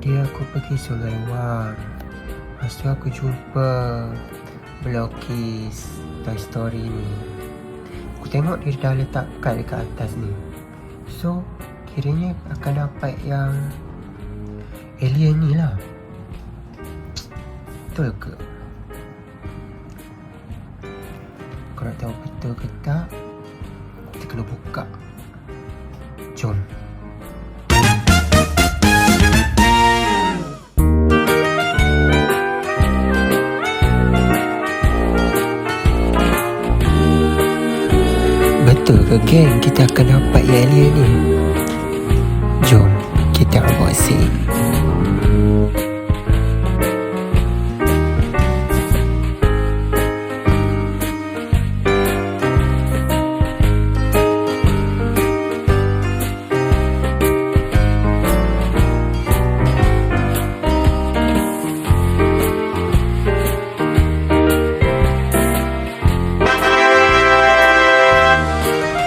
Tadi aku pergi Sungai Wang. Lepas tu aku jumpa melukis Toy Story ni. Aku tengok dia dah letak kad dekat atas ni. So kiranya akan dapat yang alien ni lah. Betul ke? Kau nak tahu betul ke tak? Kita kena buka. Jom. Betul ke geng kita akan dapat yang alien ni? Jom kita unboxing.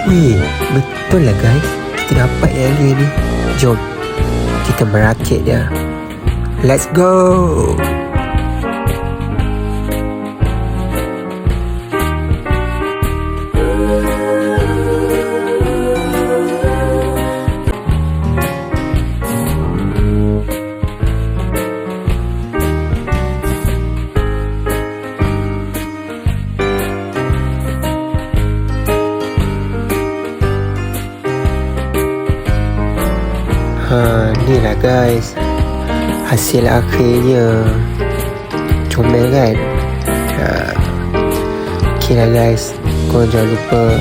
Wih, betul lah guys, kita dapat yang alien ni. Jom kita merakit dia. Let's go. Ni lah guys, hasil akhirnya. Comel kan? Okay lah guys, korang jangan lupa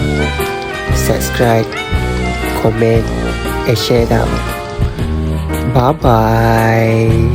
subscribe, komen, share tau. Bye bye.